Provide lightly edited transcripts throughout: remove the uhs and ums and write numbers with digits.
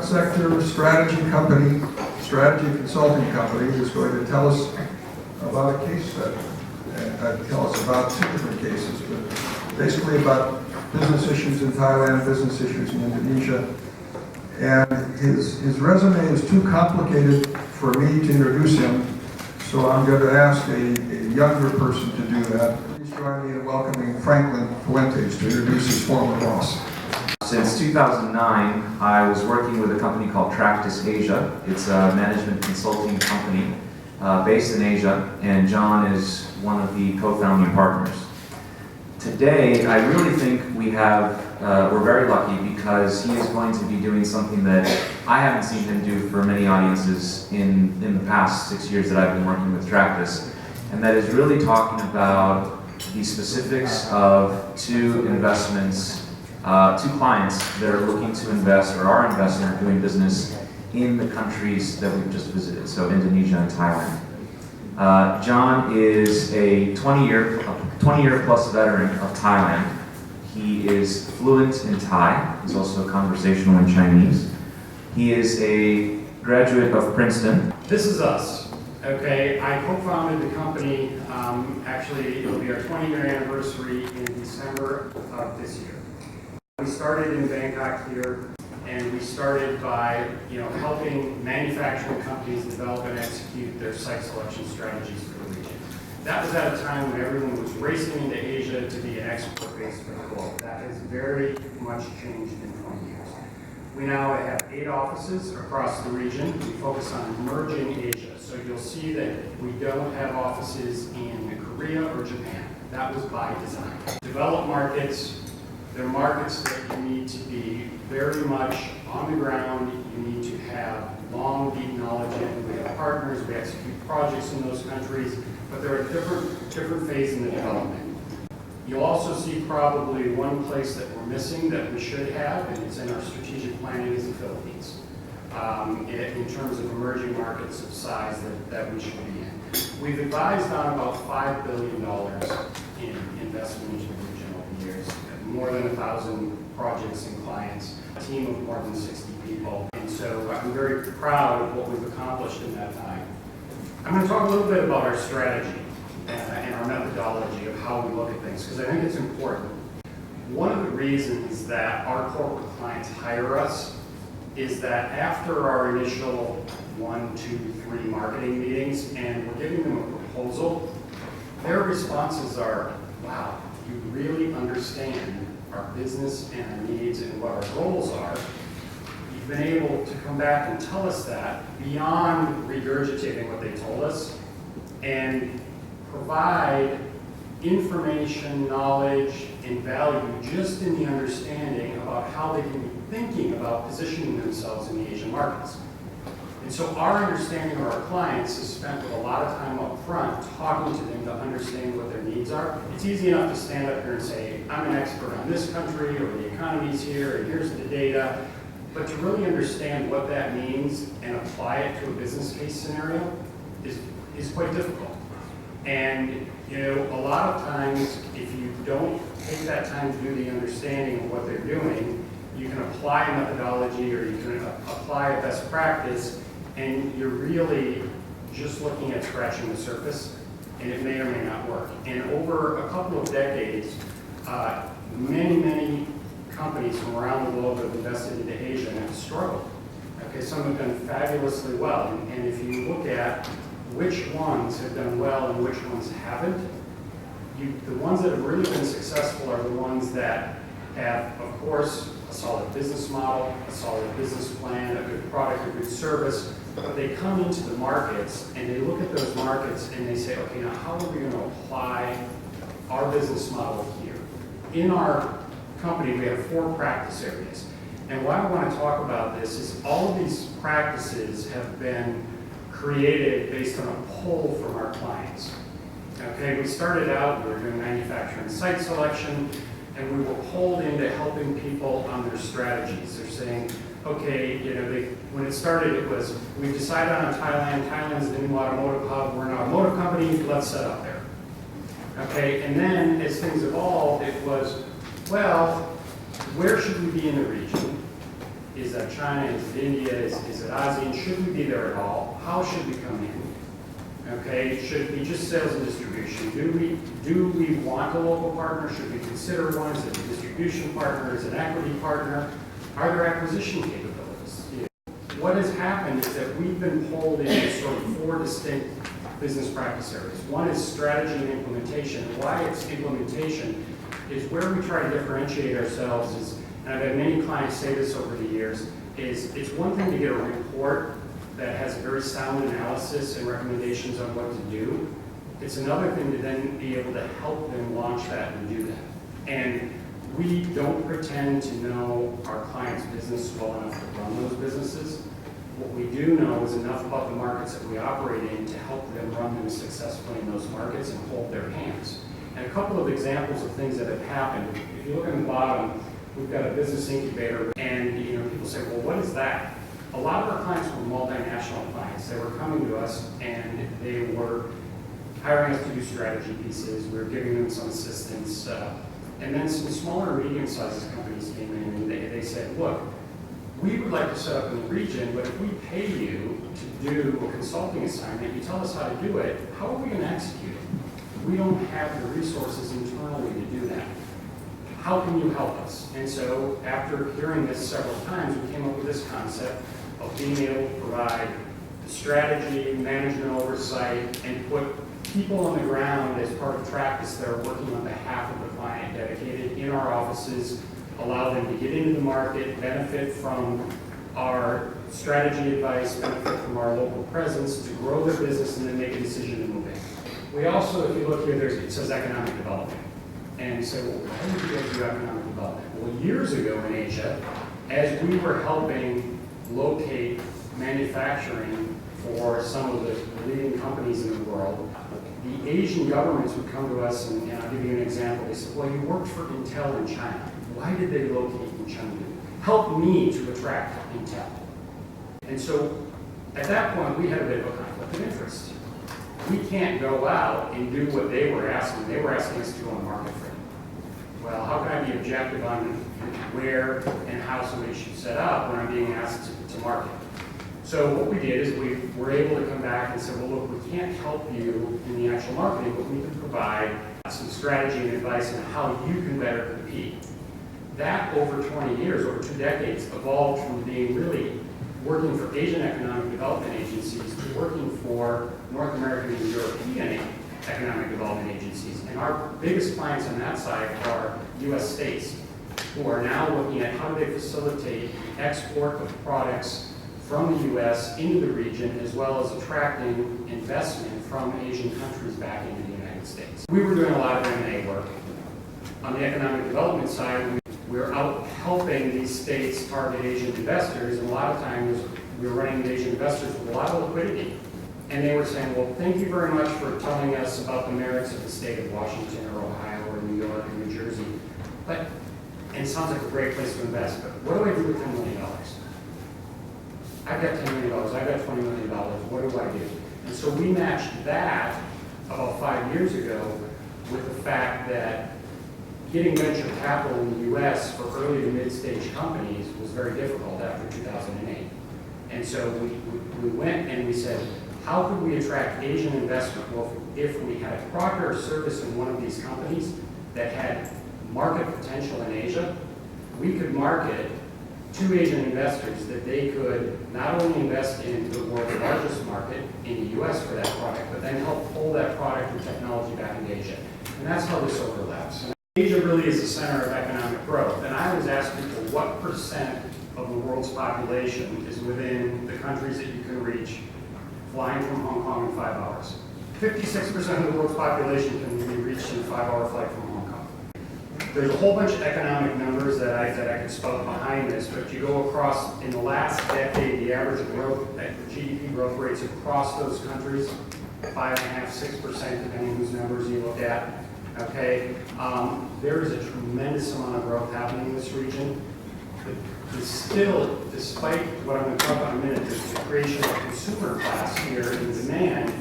sector strategy company, strategy consulting company, is going to tell us about a case study. And tell us about two different cases, but basically about business issues in Thailand, business issues in Indonesia. And his resume is too complicated for me to introduce him, so I'm going to ask a younger person to do that. Please join me in welcoming Franklin Fuentes to introduce his former boss. Since 2009, I was working with a company called Tractus Asia. It's a management consulting company based in Asia, and John is one of the co-founding partners. Today, I really think we're very lucky because he is going to be doing something that I haven't seen him do for many audiences in the past 6 years that I've been working with Tractus, and that is really talking about the specifics of two investments, two clients that are looking to invest or are investing or doing business in the countries that we've just visited, so Indonesia and Thailand. John is a 20-year plus veteran of Thailand. He is fluent in Thai. He's also conversational in Chinese. He is a graduate of Princeton. This is us, okay? I co-founded the company, actually it'll be our 20-year anniversary in December of this year. We started in Bangkok here, and we started by helping manufacturing companies develop and execute their site selection strategies for the region. That was at a time when everyone was racing into Asia to be an export base for the globe. That has very much changed in 20 years. We now have 8 offices across the region. We focus on emerging Asia. So you'll see that we don't have offices in Korea or Japan. That was by design. Developed markets, they're markets that you need to be very much on the ground. You need to have long, deep knowledge in. We have partners, we execute projects in those countries, but they're at different phase in the development. You'll also see probably one place that we're missing that we should have, and it's in our strategic planning, is the Philippines. In terms of emerging markets of size that we should be in. We've advised on about $5 billion in investment into the region over the years. More than 1,000 projects and clients, a team of more than 60 people. And so I'm very proud of what we've accomplished in that time. I'm going to talk a little bit about our strategy and our methodology of how we look at things, because I think it's important. One of the reasons that our corporate clients hire us is that after our initial 1, 2, 3 marketing meetings, and we're giving them a proposal, their responses are, wow, you really understand our business and our needs and what our goals are. You've been able to come back and tell us that beyond regurgitating what they told us, and provide information, knowledge, and value just in the understanding about how they can be thinking about positioning themselves in the Asian markets. And so our understanding of our clients is spent with a lot of time up front talking to them to understand what their needs are. It's easy enough to stand up here and say, I'm an expert on this country, or the economies here, and here's the data. But to really understand what that means and apply it to a business case scenario is quite difficult. And a lot of times, if you don't take that time to do the understanding of what they're doing, you can apply a methodology or you can apply a best practice, and you're really just looking at scratching the surface, and it may or may not work. And over a couple of decades, many companies from around the globe have invested into Asia and have struggled. Okay, some have done fabulously well, and if you look at which ones have done well and which ones haven't, the ones that have really been successful are the ones that have, of course, a solid business model, a solid business plan, a good product, a good service, but they come into the markets and they look at those markets and they say, okay, now how are we going to apply our business model here? In our company, we have 4 practice areas. And why I want to talk about this is all of these practices have been created based on a pull from our clients. Okay, we started out, we were doing manufacturing site selection, and we were pulled into helping people on their strategies. They're saying, okay, when it started, it was, we decided on Thailand. Thailand's the new automotive hub. We're an automotive company. Let's set up there. Okay, and then as things evolved, it was, well, where should we be in the region? Is that China? Is it India? Is it ASEAN? Should we be there at all? How should we come in? Okay, should it be just sales and distribution? Do we want a local partner? Should we consider one? Is it a distribution partner? Is it an equity partner? Are there acquisition capabilities? What has happened is that we've been pulled into sort of 4 distinct business practice areas. One is strategy and implementation. Why it's implementation is where we try to differentiate ourselves is, and I've had many clients say this over the years, is it's one thing to get a report that has a very sound analysis and recommendations on what to do. It's another thing to then be able to help them launch that and do that. And we don't pretend to know our clients' business well enough to run those businesses. What we do know is enough about the markets that we operate in to help them run them successfully in those markets and hold their hands. And a couple of examples of things that have happened. If you look at the bottom, we've got a business incubator, and people say, well, what is that? A lot of our clients were multinational clients. They were coming to us and they were hiring us to do strategy pieces. We were giving them some assistance. And then some smaller, medium-sized companies came in and they said, look, we would like to set up in the region, but if we pay you to do a consulting assignment, you tell us how to do it, how are we going to execute it? We don't have the resources internally to do that. How can you help us? And so after hearing this several times, we came up with this concept of being able to provide the strategy, management oversight, and put people on the ground as part of Tractus that are working on behalf of the client, dedicated in our offices, allow them to get into the market, benefit from our strategy advice, benefit from our local presence to grow their business and then make a decision to move in. We also, if you look here, it says economic development. And so, well, why did you go through economic development? Well, years ago in Asia, as we were helping locate manufacturing for some of the leading companies in the world, the Asian governments would come to us, and I'll give you an example. They said, well, you worked for Intel in China. Why did they locate in China? Help me to attract Intel. And so, at that point, we had a bit of a conflict of interest. We can't go out and do what they were asking. They were asking us to go on market for them. Well, how can I be objective on where and how somebody should set up when I'm being asked to market? So what we did is we were able to come back and say, well, look, we can't help you in the actual marketing, but we can provide some strategy and advice on how you can better compete. That over 20 years, over 2 decades, evolved from being really working for Asian economic development agencies to working for North American and European economic development agencies. And our biggest clients on that side are U.S. states who are now looking at how do they facilitate the export of products from the U.S. into the region, as well as attracting investment from Asian countries back into the United States. We were doing a lot of M&A work. On the economic development side, we're out helping these states target Asian investors, and a lot of times we were running the Asian investors with a lot of liquidity. And they were saying, well, thank you very much for telling us about the merits of the state of Washington or Ohio or New York or New Jersey. And it sounds like a great place to invest, but what do I do with $10 million? I've got $10 million, I've got $20 million, what do I do? And so we matched that about 5 years ago with the fact that getting venture capital in the U.S. for early to mid-stage companies was very difficult after 2008. And so we went and we said, how could we attract Asian investment? Well, if we had a product or service in one of these companies that had market potential in Asia, we could market to Asian investors that they could not only invest in the world's largest market in the U.S. for that product, but then help pull that product or technology back into Asia. And that's how this overlaps. And Asia really is the center of economic growth. And I always ask people, what percent of the world's population is within the countries that you can reach flying from Hong Kong in 5 hours? 56% of the world's population can be reached in a 5-hour flight from Hong Kong. There's a whole bunch of economic numbers that I could spout behind this, but you go across, in the last decade, the average growth, GDP growth rates across those countries, 5.5%, 6%, depending whose numbers you look at. Okay, there is a tremendous amount of growth happening in this region. Still, despite what I'm going to talk about in a minute, the creation of a consumer class here in demand,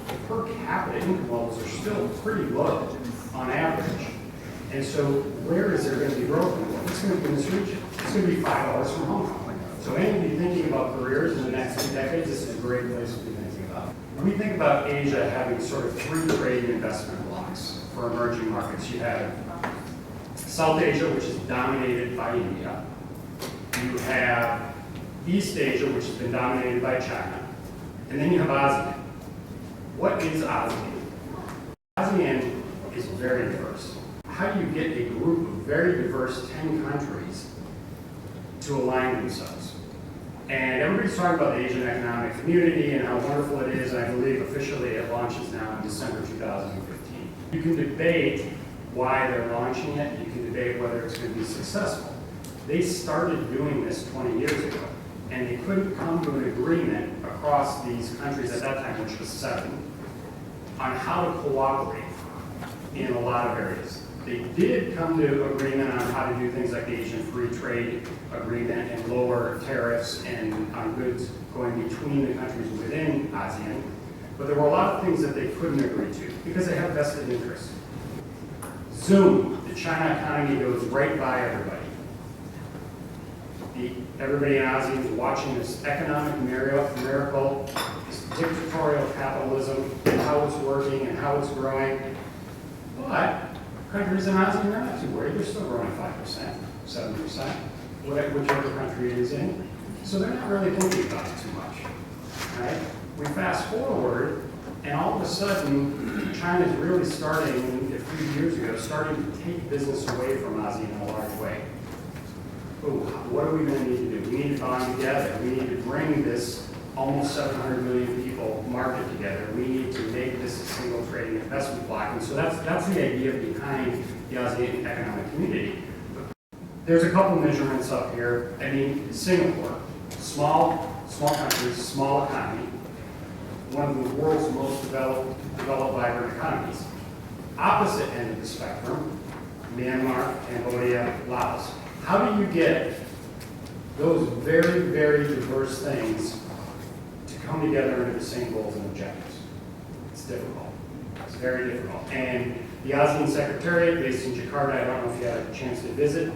the per capita income levels are still pretty low on average. And so where is there going to be growth in the world? It's going to be in this region. It's going to be 5 hours from Hong Kong. So any of you thinking about careers in the next 2 decades, this is a great place to be thinking about. We think about Asia having sort of 3 trade and investment blocks for emerging markets. You have South Asia, which is dominated by India. You have East Asia, which has been dominated by China. And then you have ASEAN. What is ASEAN? ASEAN is very diverse. How do you get a group of very diverse 10 countries to align themselves? And everybody's talking about the Asian Economic Community and how wonderful it is, and I believe officially it launches now in December 2015. You can debate why they're launching it, you can debate whether it's going to be successful. They started doing this 20 years ago, and they couldn't come to an agreement across these countries at that time, which was 7, on how to cooperate in a lot of areas. They did come to agreement on how to do things like the Asian Free Trade Agreement and lower tariffs and on goods going between the countries within ASEAN, but there were a lot of things that they couldn't agree to because they have vested interests. Zoom, the China economy goes right by everybody. Everybody in ASEAN is watching this economic miracle, this dictatorial capitalism, and how it's working and how it's growing. But countries in ASEAN are not too worried. They're still growing 5%, 7%, whichever country it is in. So they're not really thinking about it too much. Right? We fast forward, and all of a sudden, China is really starting, a few years ago, starting to take business away from ASEAN in a large way. Oh, what are we going to need to do? We need to bond together. We need to bring this almost 700 million people market together. We need to make this a single trade and investment block. And so that's the idea behind the ASEAN Economic Community. There's a couple measurements up here. I mean, Singapore, small country, small economy, one of the world's most developed, vibrant economies. Opposite end of the spectrum, Myanmar, Cambodia, Laos. How do you get those very, very diverse things to come together into the same goals and objectives? It's difficult. It's very difficult. And the ASEAN Secretariat, based in Jakarta, I don't know if you had a chance to visit,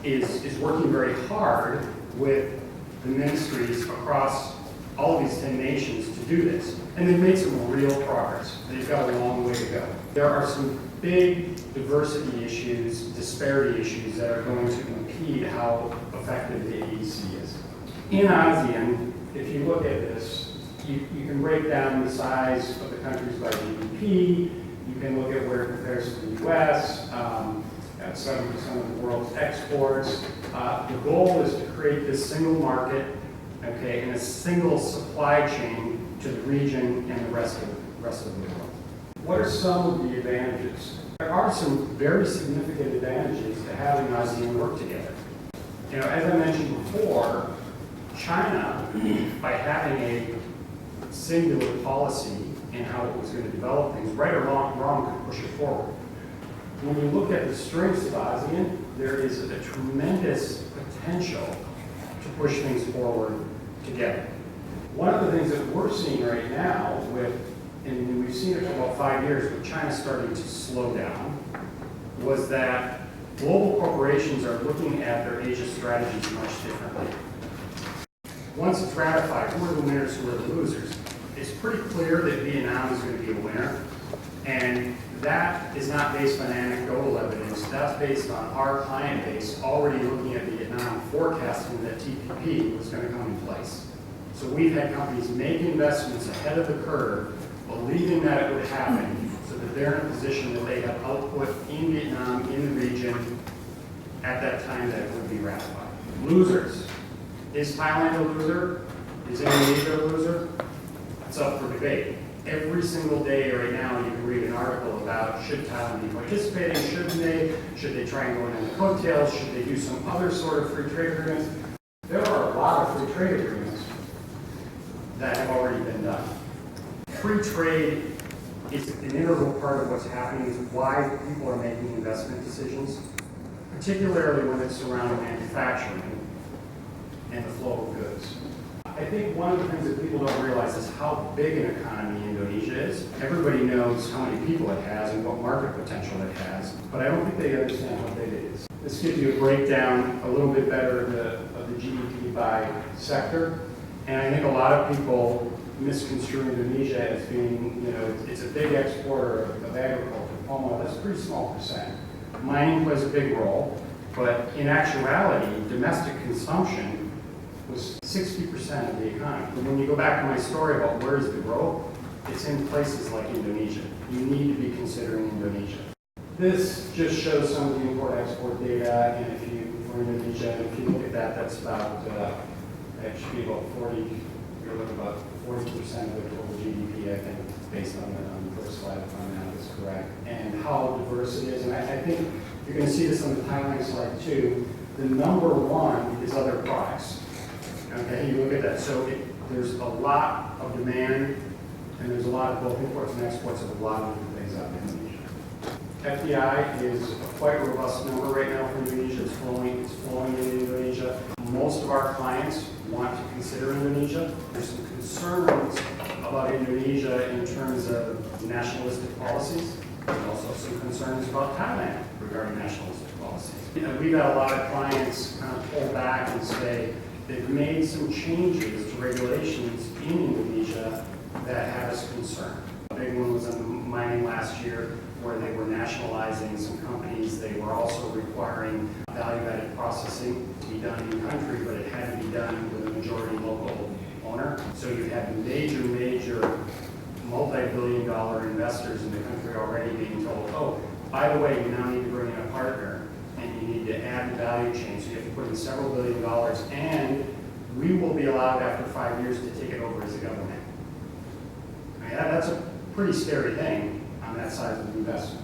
is working very hard with the ministries across all of these 10 nations to do this. And they've made some real progress. They've got a long way to go. There are some big diversity issues, disparity issues that are going to impede how effective the AEC is. In ASEAN, if you look at this, you can break down the size of the countries by GDP. You can look at where it compares to the U.S., at 7% of the world's exports. The goal is to create this single market, okay, and a single supply chain to the region and the rest of the world. What are some of the advantages? There are some very significant advantages to having ASEAN work together. You know, as I mentioned before, China, by having a singular policy in how it was going to develop things, right or wrong, could push it forward. When you look at the strengths of ASEAN, there is a tremendous potential to push things forward together. One of the things that we're seeing right now and we've seen it for about 5 years, with China starting to slow down, was that global corporations are looking at their Asia strategies much differently. Once it's ratified, who are the winners, who are the losers? It's pretty clear that Vietnam is going to be a winner, and that is not based on anecdotal evidence. That's based on our client base already looking at Vietnam, forecasting that TPP was going to come in place. So we've had companies make investments ahead of the curve, believing that it would happen, so that they're in a position that they have output in Vietnam, in the region, at that time that it would be ratified. Losers. Is Thailand a loser? Is Indonesia a loser? It's up for debate. Every single day right now you can read an article about should Thailand be participating, shouldn't they? Should they try and go in on the coattails? Should they do some other sort of free trade agreements? There are a lot of free trade agreements that have already been done. Free trade is an integral part of what's happening, is why people are making investment decisions, particularly when it's around manufacturing and the flow of goods. I think one of the things that people don't realize is how big an economy Indonesia Indonesia is. Everybody knows how many people it has and what market potential it has, but I don't think they understand how big it is. This gives you a breakdown a little bit better of the GDP by sector, and I think a lot of people misconstrue Indonesia as being, it's a big exporter of agriculture. Palm that's a pretty small percent. Mining plays a big role, but in actuality, domestic consumption was 60% of the economy. And when you go back to my story about where's the growth, it's in places like Indonesia. You need to be considering Indonesia. This just shows some of the import-export data, and for Indonesia, if you look at that, that's about, that should be about 40, you're looking about 40% of the total GDP, I think, based on the first slide, if my math is correct, and how diverse it is. And I think you're going to see this on the Thailand slide too. The number one is other products. Okay, you look at that. So there's a lot of demand, and there's a lot of both imports and exports of a lot of different things out of Indonesia. FDI is a quite robust number right now for Indonesia. It's flowing in Indonesia. Most of our clients want to consider Indonesia. There's some concerns about Indonesia in terms of nationalistic policies. There's also some concerns about Thailand regarding nationalistic policies. We've had a lot of clients kind of pull back and say they've made some changes to regulations in Indonesia that have us concerned. A big one was in mining last year, where they were nationalizing some companies. They were also requiring value-added processing to be done in country, but it had to be done with a majority local owner. So you had major multi-billion-dollar investors in the country already being told, oh, by the way, you now need to bring in a partner, and you need to add the value chain. So you have to put in several $1 billion, and we will be allowed after 5 years to take it over as a government. I mean, that's a pretty scary thing on that size of investment.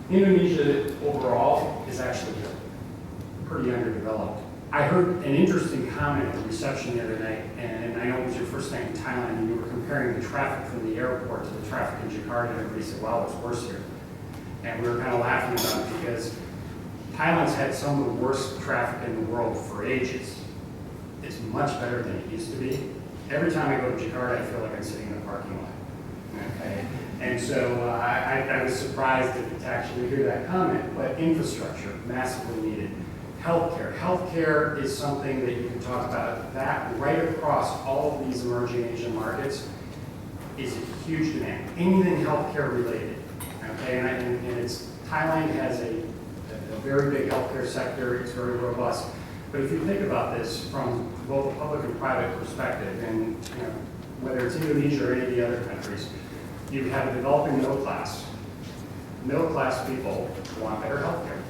Indonesia overall is actually pretty underdeveloped. I heard an interesting comment at the reception the other night, and I know it was your first night in Thailand, and you were comparing the traffic from the airport to the traffic in Jakarta, and everybody said, wow, it's worse here. And we were kind of laughing about it because Thailand's had some of the worst traffic in the world for ages. It's much better than it used to be. Every time I go to Jakarta, I feel like I'm sitting in a parking lot. Okay? And so I was surprised to actually hear that comment, but infrastructure, massively needed. Healthcare. Healthcare is something that you can talk about. That right across all of these emerging Asian markets is a huge demand. Anything healthcare related. Okay, and Thailand has a very big healthcare sector. It's very robust. But if you think about this from both a public and private perspective, and whether it's Indonesia or any of the other countries, you have a developing middle class. Middle class people want better healthcare.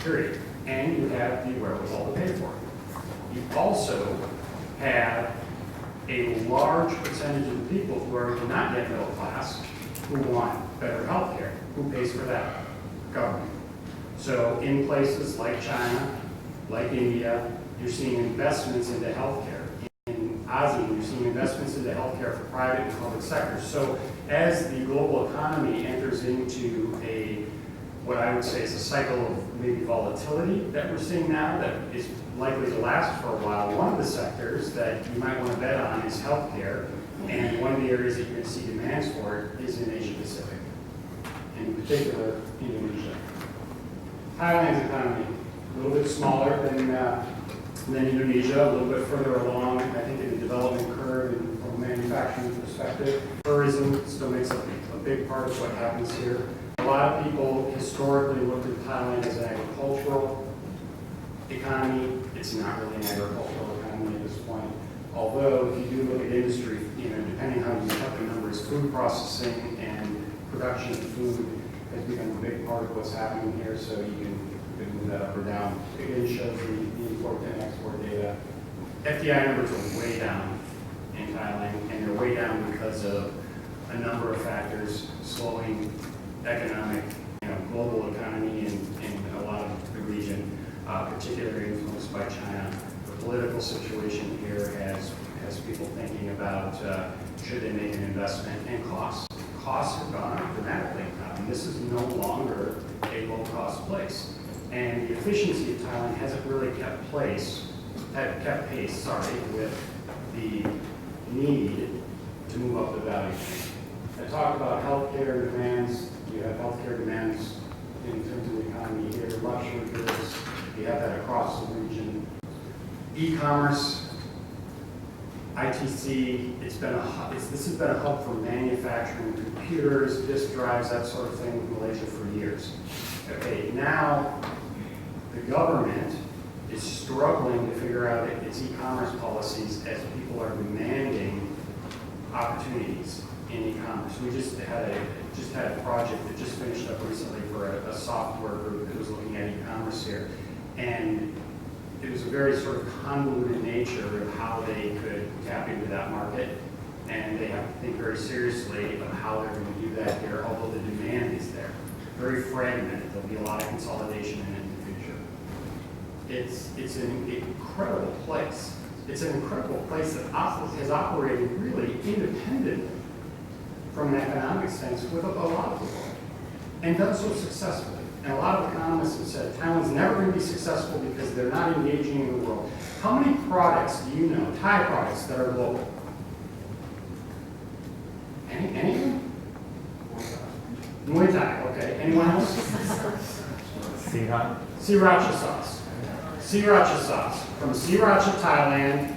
Period. And you have the wherewithal to pay for it. You also have a large percentage of the people who are not yet middle class who want better health care. Who pays for that? Government. So in places like China, like India, you're seeing investments into healthcare. In ASEAN, you're seeing investments into healthcare for private and public sectors. So as the global economy enters into what I would say is a cycle of maybe volatility that we're seeing now that is likely to last for a while, one of the sectors that you might want to bet on is healthcare. And one of the areas that you're going to see demands for it is in Asia Pacific, in particular Indonesia. Thailand's economy, a little bit smaller than Indonesia, a little bit further along, I think, in the development curve and from a manufacturing perspective. Tourism still makes up a big part of what happens here. A lot of people historically looked at Thailand as an agricultural economy. It's not really an agricultural economy at this point. Although, if you do look at industry, depending how you cut the numbers, food processing and production of food has become a big part of what's happening here, so you can move that up or down. It again shows the import and export data. FDI numbers are way down in Thailand, and they're way down because of a number of factors, slowing economic, global economy in a lot of the region, particularly influenced by China. The political situation here has people thinking about should they make an investment, and costs. Costs have gone up dramatically in Thailand. This is no longer a low-cost place. And the efficiency of Thailand hasn't really kept pace with the need to move up the value chain. I talked about healthcare demands. You have healthcare demands in terms of the economy here, luxury goods. You have that across the region. E-commerce, ITC, this has been a hub for manufacturing computers, disk drives, that sort of thing with Malaysia for years. Okay, now the government is struggling to figure out its e-commerce policies as people are demanding opportunities in e-commerce. We just had a project that just finished up recently for a software group that was looking at e-commerce here, and it was a very sort of convoluted nature of how they could tap into that market, and they have to think very seriously of how they're going to do that here, although the demand is there. Very fragmented. There'll be a lot of consolidation in it in the future. It's an incredible place. It's an incredible place that has operated really independent from an economic sense with a lot of the world, and done so successfully. And a lot of economists have said Thailand's never going to be successful because they're not engaging in the world. How many products do you know, Thai products, that are local? Anyone? Muay Thai, okay. Anyone else? Sriracha sauce. Sriracha sauce from Sriracha, Thailand,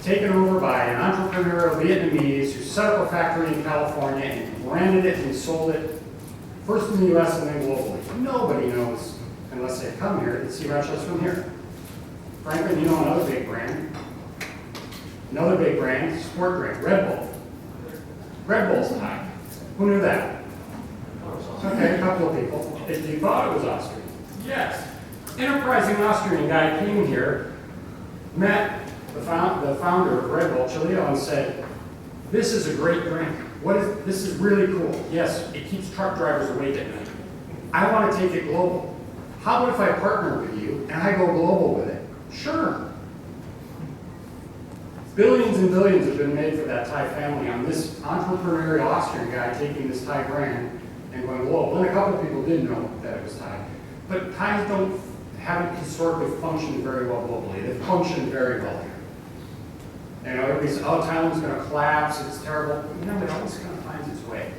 taken over by an entrepreneurial Vietnamese who set up a factory in California and branded it and sold it first in the U.S. and then globally. Nobody knows, unless they come here, that Sriracha is from here. Franklin, you know another big brand. Another big brand, sport drink, Red Bull. Red Bull's Thai. Who knew that? Okay, a couple of people. If you thought it was Austrian. Yes. Enterprising Austrian guy came here, met the founder of Red Bull, Chilio, and said, "This is a great drink. This is really cool. Yes, it keeps truck drivers awake at night. I want to take it global. How about if I partner with you and I go global with it?" Sure. Billions and billions have been made for that Thai family on this entrepreneurial Austrian guy taking this Thai brand and going global. And a couple of people did know that it was Thai. But Thais haven't historically functioned very well globally. They've functioned very well here. You know, everybody says, "Oh, Thailand's going to collapse, it's terrible." You know, it always kind of finds its way.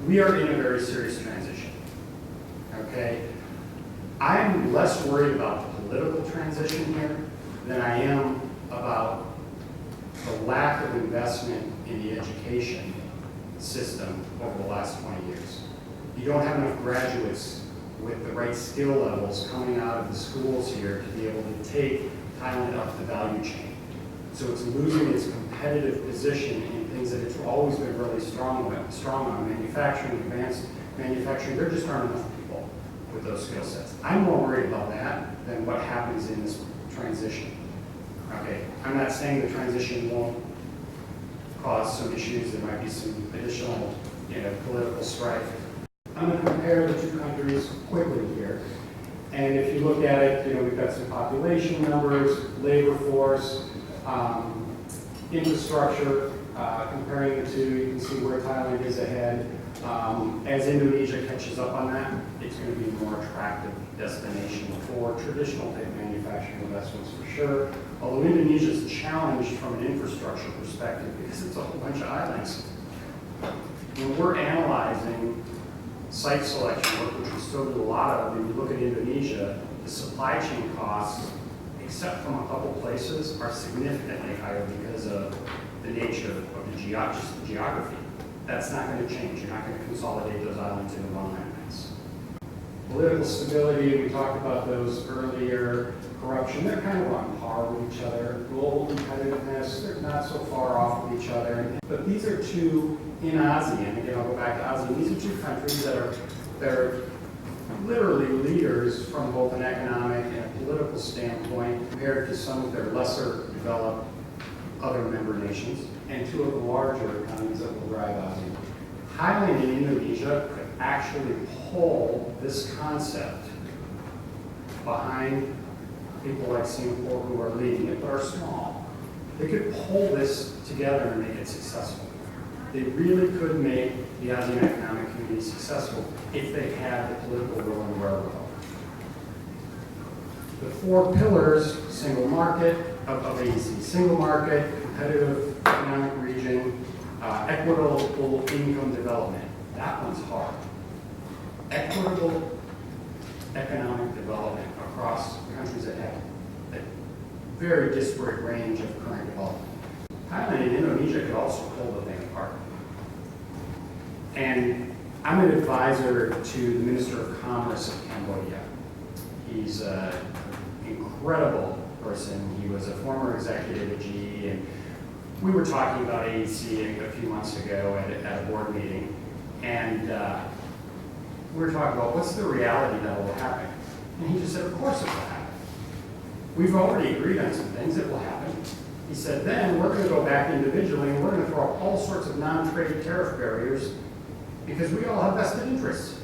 We are in a very serious transition, okay? I'm less worried about the political transition here than I am about the lack of investment in the education system over the last 20 years. You don't have enough graduates with the right skill levels coming out of the schools here to be able to take Thailand up the value chain. So it's losing its competitive position in things that it's always been really strong on, manufacturing, advanced manufacturing. There just aren't enough people with those skill sets. I'm more worried about that than what happens in this transition. Okay, I'm not saying the transition won't cause some issues. There might be some additional, political strife. I'm going to compare the two countries quickly here. And if you look at it, we've got some population numbers, labor force, infrastructure, comparing the two, you can see where Thailand is ahead. As Indonesia catches up on that, it's going to be a more attractive destination for traditional type manufacturing investments for sure. Although Indonesia is challenged from an infrastructure perspective because it's a whole bunch of islands. When we're analyzing site selection work, which we still do a lot of, when you look at Indonesia, the supply chain costs, except from a couple places, are significantly higher because of the nature of the geography. That's not going to change. You're not going to consolidate those islands into one landmass. Political stability, we talked about those earlier. Corruption, they're kind of on par with each other. Global competitiveness, they're not so far off with each other. But these are two, in ASEAN, again, I'll go back to ASEAN, these are two countries that are literally leaders from both an economic and a political standpoint compared to some of their lesser developed other member nations, and two of the larger economies that will drive ASEAN. Thailand and Indonesia could actually pull this concept behind people like Singapore who are leading it but are small. They could pull this together and make it successful. They really could make the ASEAN Economic Community successful if they had the political will and wherewithal. The four pillars: single market, of AEC. Single market, competitive economic region, equitable income development. That one's hard. Equitable economic development across countries that have a very disparate range of current development. Thailand and Indonesia could also pull the thing apart. And I'm an advisor to the Minister of Commerce of Cambodia. He's an incredible person. He was a former executive at GE, and we were talking about AEC a few months ago at a board meeting, and we were talking about what's the reality that will happen. And he just said, of course it will happen. We've already agreed on some things that will happen. He said, then we're going to go back individually and we're going to throw up all sorts of non-trade tariff barriers because we all have vested interests.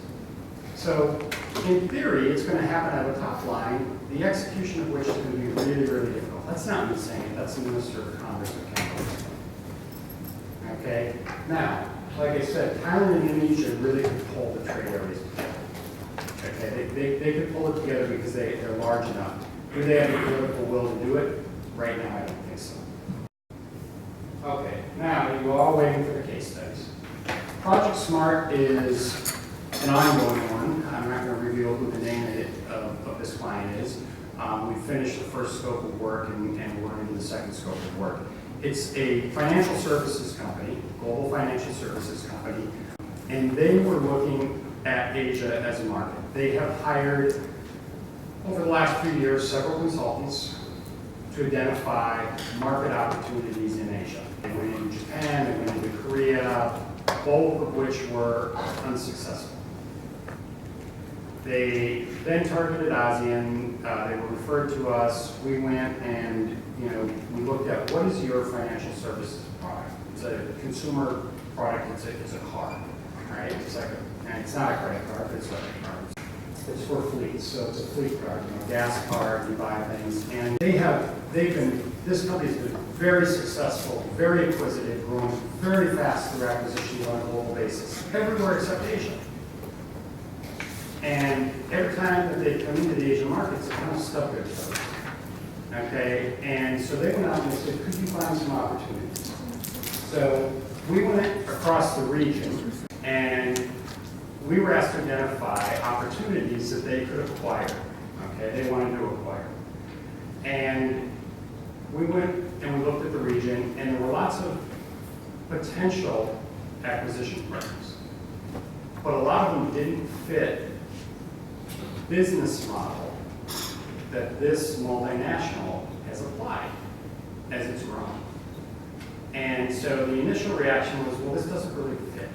So in theory, it's going to happen at the top line, the execution of which is going to be really, really difficult. That's not me saying it, that's the Minister of Commerce of Cambodia. Okay, now, like I said, Thailand and Indonesia really could pull the trade areas together. Okay, they could pull it together because they're large enough. Do they have the political will to do it? Right now, I don't think so. Okay, now you're all waiting for the case studies. Project SMART is an ongoing one. I'm not going to reveal who the name of this client is. We finished the first scope of work and we're into the second scope of work. It's a financial services company, global financial services company, and they were looking at Asia as a market. They have hired, over the last few years, several consultants to identify market opportunities in Asia. They went into Japan, they went into Korea, both of which were unsuccessful. They then targeted ASEAN, they were referred to us, we went and we looked at what is your financial services product. It's a consumer product, it's a card, right? It's like and it's not a credit card, but it's like a card. It's for fleets, so it's a fleet card, gas card, you buy things. And this company's been very successful, very acquisitive, growing very fast through acquisitions on a global basis, everywhere except Asia. And every time that they come into the Asian markets, they kind of stuck their toes. Okay, and so they went out and they said, could you find some opportunities? So we went across the region and we were asked to identify opportunities that they could acquire. Okay, they wanted to acquire. And we went and we looked at the region and there were lots of potential acquisition partners. But a lot of them didn't fit the business model that this multinational has applied as it's grown. And so the initial reaction was, well, this doesn't really fit.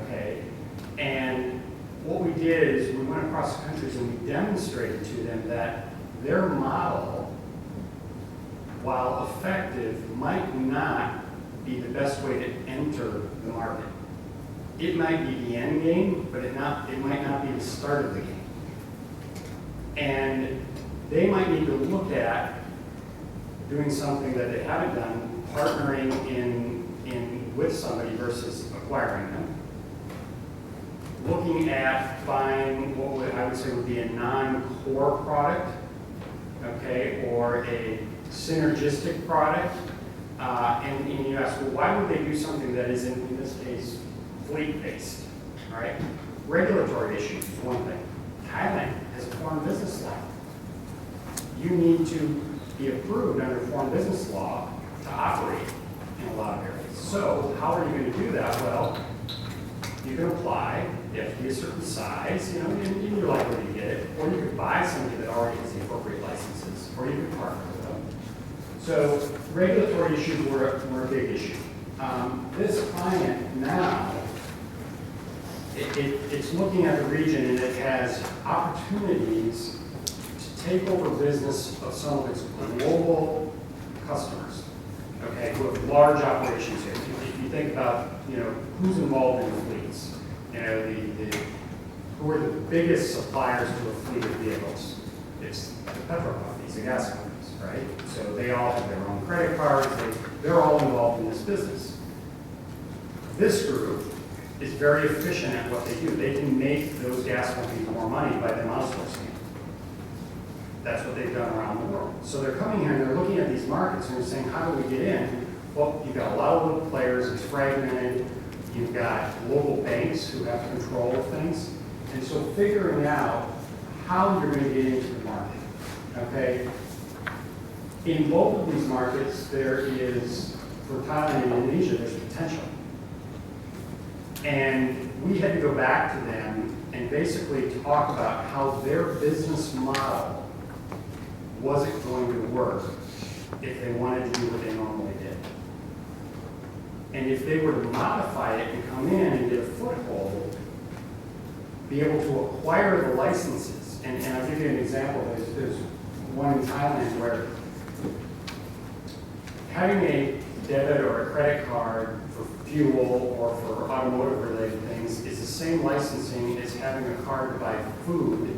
Okay, and what we did is we went across the countries and we demonstrated to them that their model, while effective, might not be the best way to enter the market. It might be the end game, but it might not be the start of the game. And they might need to look at doing something that they haven't done, partnering with somebody versus acquiring them. Looking at buying what I would say would be a non-core product, okay, or a synergistic product. And you ask, well, why would they do something that is, in this case, fleet-based, right? Regulatory issues is one thing. Thailand has a foreign business law. You need to be approved under foreign business law to operate in a lot of areas. So how are you going to do that? Well, you can apply, you have to be a certain size, and you're likely to get it, or you could buy somebody that already has the appropriate licenses, or you could partner with them. So regulatory issues were a big issue. This client now, it's looking at the region and it has opportunities to take over business of some of its global customers, okay, who have large operations here. If you think about, who's involved in the fleets, who are the biggest suppliers to a fleet of vehicles? It's the petrol companies, the gas companies, right? So they all have their own credit cards, they're all involved in this business. This group is very efficient at what they do. They can make those gas companies more money by them outsourcing it. That's what they've done around the world. So they're coming here and they're looking at these markets and they're saying, how do we get in? Well, you've got a lot of little players, it's fragmented, you've got local banks who have control of things. And so figuring out how you're going to get into the market, okay? In both of these markets, there is, for Thailand and Indonesia, there's potential. And we had to go back to them and basically talk about how their business model wasn't going to work if they wanted to do what they normally did. And if they were to modify it and come in and get a foothold, be able to acquire the licenses. And I'll give you an example. There's one in Thailand where having a debit or a credit card for fuel or for automotive-related things is the same licensing as having a card to buy food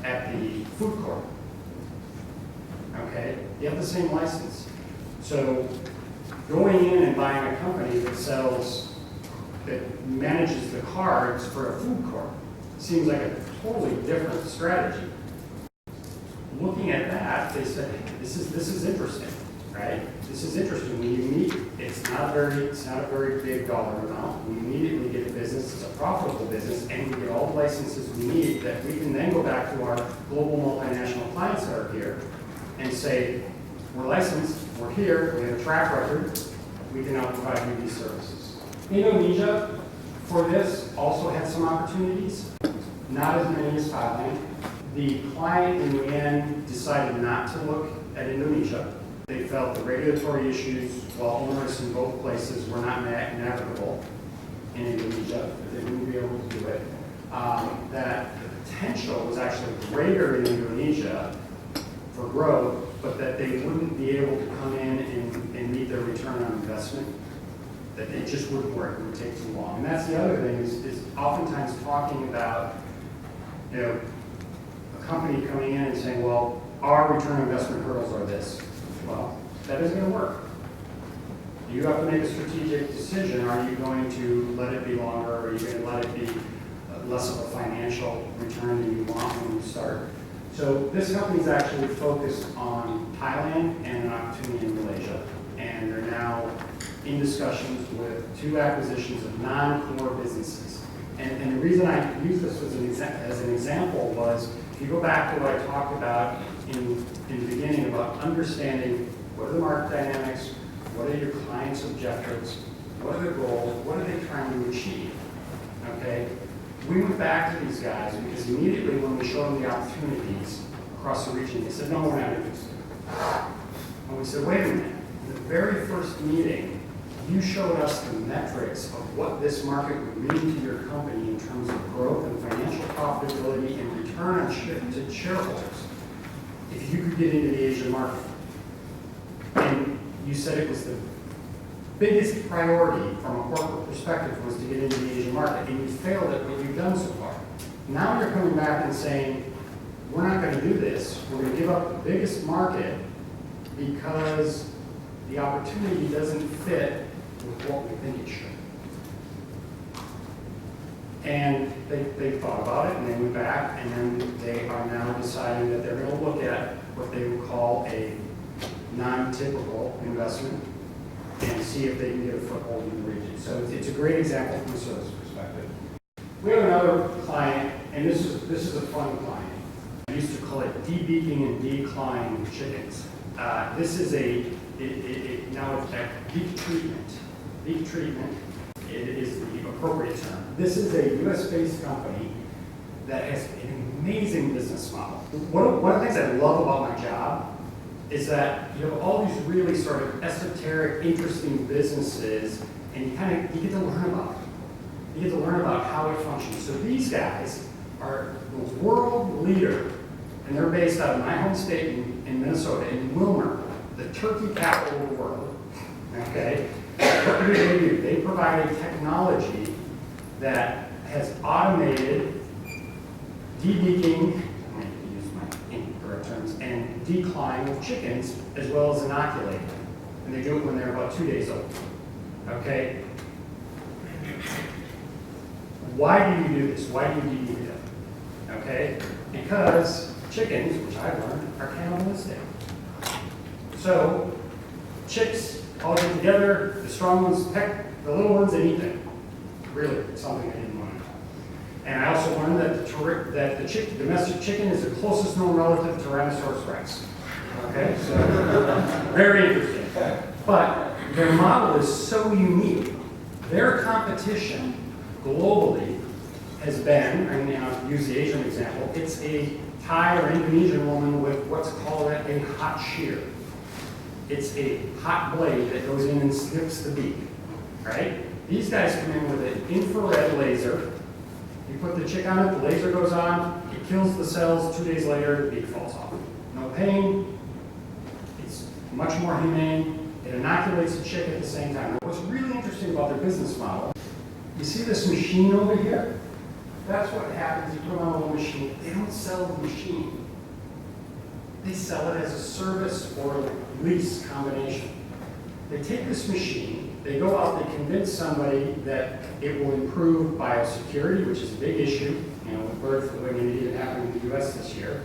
at the food court. Okay? You have the same license. So going in and buying a company that manages the cards for a food court seems like a totally different strategy. Looking at that, they said, this is interesting, right? This is interesting. When you meet, it's not a very big dollar amount. We immediately get the business, it's a profitable business, and we get all the licenses we need that we can then go back to our global multinational clients that are here and say, we're licensed, we're here, we have a track record, we can now provide you these services. Indonesia, for this, also had some opportunities, not as many as Thailand. The client in the end decided not to look at Indonesia. They felt the regulatory issues, while onerous in both places, were not navigable in Indonesia, that they wouldn't be able to do it. That the potential was actually greater in Indonesia for growth, but that they wouldn't be able to come in and meet their return on investment, that it just wouldn't work, it would take too long. And that's the other thing, is oftentimes talking about, a company coming in and saying, well, our return on investment hurdles are this. Well, that isn't going to work. You have to make a strategic decision. Are you going to let it be longer, or are you going to let it be less of a financial return than you want when you start? So this company is actually focused on Thailand and an opportunity in Malaysia. And they're now in discussions with 2 acquisitions of non-core businesses. And the reason I use this as an example was, if you go back to what I talked about in the beginning about understanding what are the market dynamics, what are your clients' objectives, what are their goals, what are they trying to achieve, okay? We went back to these guys because immediately when we showed them the opportunities across the region, they said, no, we're not interested. And we said, wait a minute, in the very first meeting, you showed us the metrics of what this market would mean to your company in terms of growth and financial profitability and return on to shareholders if you could get into the Asian market. And you said it was the biggest priority from a corporate perspective was to get into the Asian market, and you failed at what you've done so far. Now you're coming back and saying, we're not going to do this. We're going to give up the biggest market because the opportunity doesn't fit with what we think it should. And they thought about it, and they went back, and then they are now deciding that they're going to look at what they would call a non-typical investment and see if they can get a foothold in the region. So it's a great example from a service perspective. We have another client, and this is a fun client. I used to call it debeaking and decline chickens. This is now it's at beak treatment. Beak treatment is the appropriate term. This is a U.S.-based company that has an amazing business model. One of the things I love about my job is that you have all these really sort of esoteric, interesting businesses, and you get to learn about them. You get to learn about how it functions. So these guys are the world leader, and they're based out of my home state in Minnesota, in Wilmer, the turkey capital of the world. Okay? What do they do? They provide a technology that has automated debeaking, I'm going to use my incorrect terms, and decline of chickens, as well as inoculating them. And they do it when they're about 2 days old. Okay? Why do you do this? Why do you debeak them? Okay? Because chickens, which I've learned, are cannibalistic. So chicks all get together, the strong ones peck the little ones and eat them. Really, something I didn't want to know. And I also learned that the domestic chicken is the closest known relative to Tyrannosaurus Rex. Okay, so very interesting. But their model is so unique. Their competition globally has been, and I'll use the Asian example, it's a Thai or Indonesian woman with what's called a hot shear. It's a hot blade that goes in and snips the beak, right? These guys come in with an infrared laser. You put the chick on it, the laser goes on, it kills the cells, 2 days later, the beak falls off. No pain, it's much more humane, it inoculates the chick at the same time. What's really interesting about their business model, you see this machine over here? That's what happens, you put on a little machine. They don't sell the machine. They sell it as a service or a lease combination. They take this machine, they go out, they convince somebody that it will improve biosecurity, which is a big issue, you know, with bird flu, and it even happened in the US this year.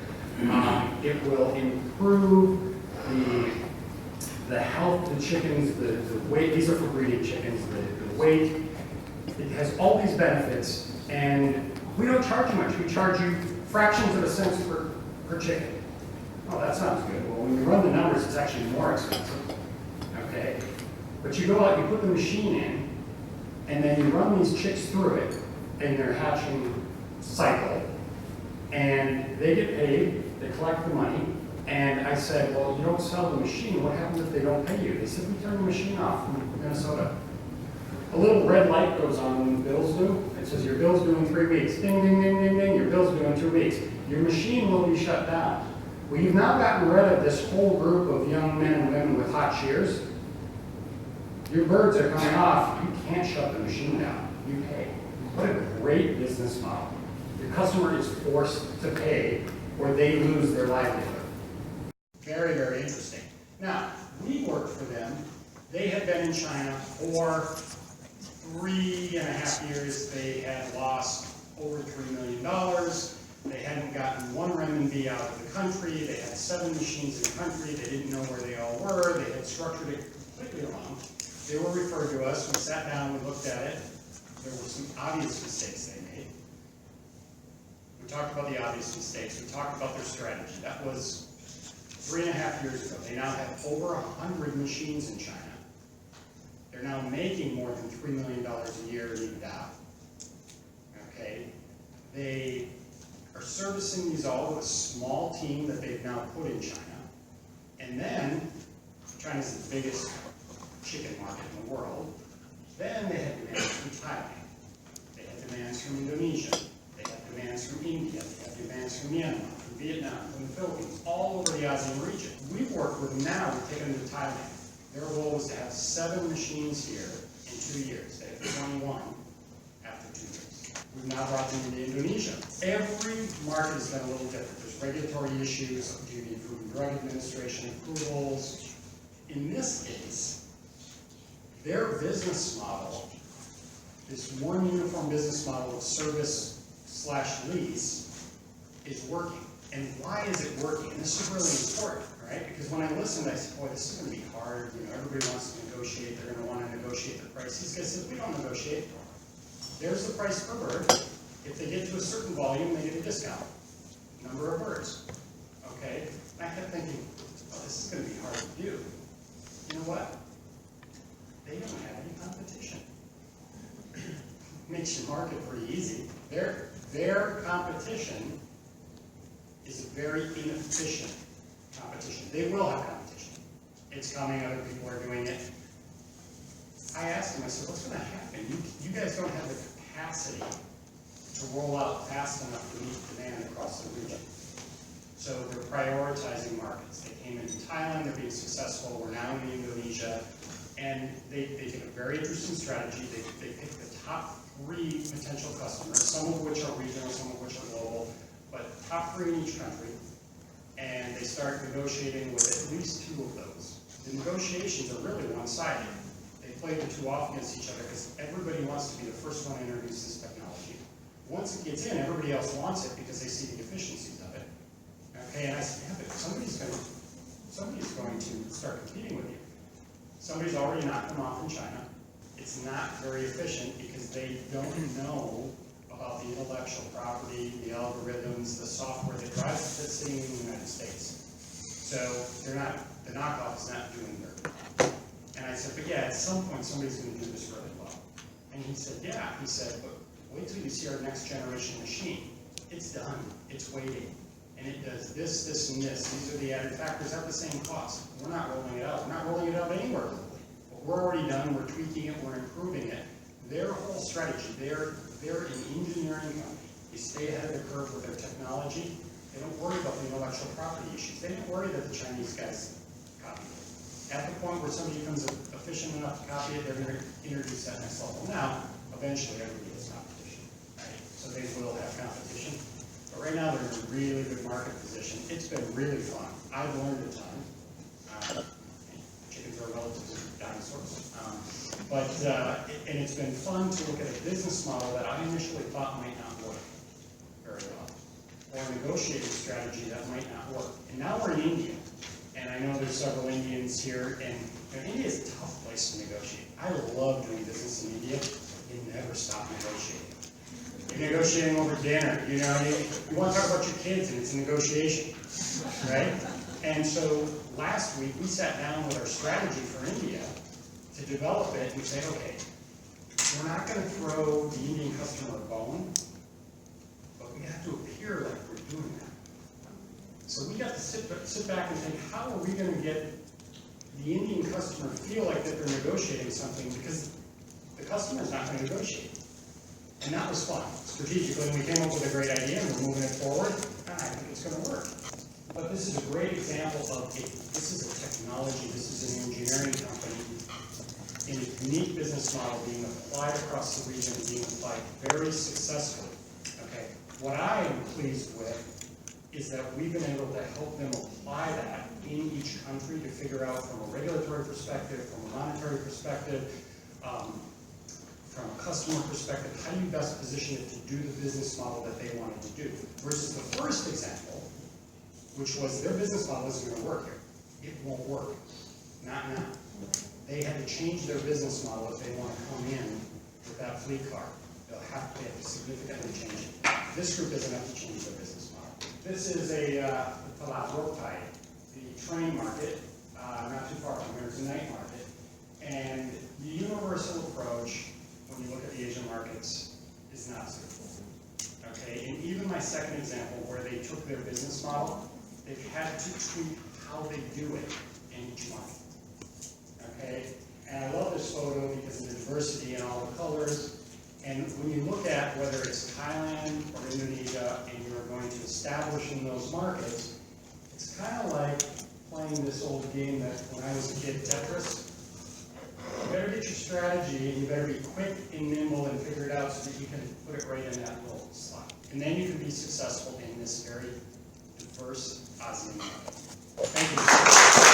It will improve the health of the chickens, the weight, these are for breeding chickens, the weight. It has all these benefits, and we don't charge you much. We charge you fractions of a cent per chicken. Oh, that sounds good. Well, when you run the numbers, it's actually more expensive. Okay? But you go out, you put the machine in, and then you run these chicks through it in their hatching cycle, and they get paid, they collect the money, and I said, well, you don't sell the machine, what happens if they don't pay you? They said, we turn the machine off in Minnesota. A little red light goes on when the bill's due. It says, your bill's due in 3 weeks. Ding, ding, ding, ding, ding, your bill's due in 2 weeks. Your machine will be shut down. We've now gotten rid of this whole group of young men and women with hot shears. Your birds are coming off, you can't shut the machine down, you pay. What a great business model. The customer is forced to pay or they lose their livelihood. Very, very interesting. Now, we worked for them. They had been in China for 3.5 years. They had lost over $3 million. They hadn't gotten 1 renminbi out of the country. They had 7 machines in the country. They didn't know where they all were. They had structured it completely wrong. They were referred to us. We sat down, we looked at it. There were some obvious mistakes they made. We talked about the obvious mistakes. We talked about their strategy. That was 3.5 years ago. They now have over 100 machines in China. They're now making more than $3 million a year in EBITDA. Okay? They are servicing these all with a small team that they've now put in China. And then, China's the biggest chicken market in the world. Then they had demands from Thailand. They had demands from Indonesia. They had demands from India. They had demands from Myanmar, from Vietnam, from the Philippines, all over the ASEAN region. We've worked with them now to take them to Thailand. Their goal was to have 7 machines here in 2 years. They have 21 after 2 years. We've now brought them into Indonesia. Every market has been a little different. There's regulatory issues, do you need Food and Drug Administration approvals. In this case, their business model, this one uniform business model of service/lease, is working. And why is it working? And this is really important, right? Because when I listened, I said, boy, this is going to be hard. You know, everybody wants to negotiate. They're going to want to negotiate the price. These guys said, we don't negotiate. There's the price per bird. If they get to a certain volume, they get a discount. Number of birds. Okay? And I kept thinking, oh, this is going to be hard to do. You know what? They don't have any competition. Makes your market pretty easy. Their competition is a very inefficient competition. They will have competition. It's coming, other people are doing it. I asked them, I said, what's going to happen? You guys don't have the capacity to roll out fast enough to meet demand across the region. So they're prioritizing markets. They came into Thailand, they're being successful. We're now in Indonesia. And they take a very interesting strategy. They pick the top 3 potential customers, some of which are regional, some of which are global, but top 3 in each country. And they start negotiating with at least 2 of those. The negotiations are really one-sided. They play the 2 off against each other because everybody wants to be the first one to introduce this technology. Once it gets in, everybody else wants it because they see the efficiencies of it. Okay, and I said, yeah, but somebody's going to start competing with you. Somebody's already knocked them off in China. It's not very efficient because they don't know about the intellectual property, the algorithms, the software that drives it that's sitting in the United States. So the knockoff is not doing very well. And I said, but yeah, at some point somebody's going to do this really well. And he said, yeah. He said, but wait till you see our next generation machine. It's done. It's waiting. And it does this, this, and this. These are the added factors at the same cost. We're not rolling it out. We're not rolling it out anywhere globally. But we're already done. We're tweaking it. We're improving it. Their whole strategy, they're an engineering company. They stay ahead of the curve with their technology. They don't worry about the intellectual property issues. They don't worry that the Chinese guys copy it. At the point where somebody becomes efficient enough to copy it, they're going to introduce that next level. Now, eventually everybody has competition, right? So they will have competition. But right now they're in a really good market position. It's been really fun. I've learned a ton. Chickens are relatives of dinosaurs. And it's been fun to look at a business model that I initially thought might not work very well, or a negotiating strategy that might not work. And now we're in India, and I know there's several Indians here, and India is a tough place to negotiate. I love doing business in India. You never stop negotiating. You're negotiating over dinner. You want to talk about your kids, and it's a negotiation, right? And so last week we sat down with our strategy for India to develop it and say, okay, we're not going to throw the Indian customer a bone, but we have to appear like we're doing that. So we got to sit back and think, how are we going to get the Indian customer feel like that they're negotiating something, because the customer's not going to negotiate. And that was fun. Strategically, we came up with a great idea and we're moving it forward. I think it's going to work. But this is a great example of this is a technology, this is an engineering company in a unique business model being applied across the region and being applied very successfully. Okay. What I am pleased with is that we've been able to help them apply that in each country to figure out from a regulatory perspective, from a monetary perspective, from a customer perspective, how do you best position it to do the business model that they wanted to do? Versus the first example, which was their business model isn't going to work here. It won't work. Not now. They had to change their business model if they want to come in with that fleet car. They have to significantly change it. This group doesn't have to change their business model. This is the train market, not too far from here. It's a night market. And the universal approach, when you look at the Asian markets, is not suitable. Okay, and even my second example, where they took their business model, they've had to tweak how they do it in each market. Okay, and I love this photo because of the diversity and all the colors. And when you look at whether it's Thailand or Indonesia and you're going to establish in those markets, it's kind of like playing this old game that when I was a kid, Tetris. You better get your strategy and you better be quick and nimble and figure it out so that you can put it right in that little slot. And then you can be successful in this very diverse ASEAN market. Thank you.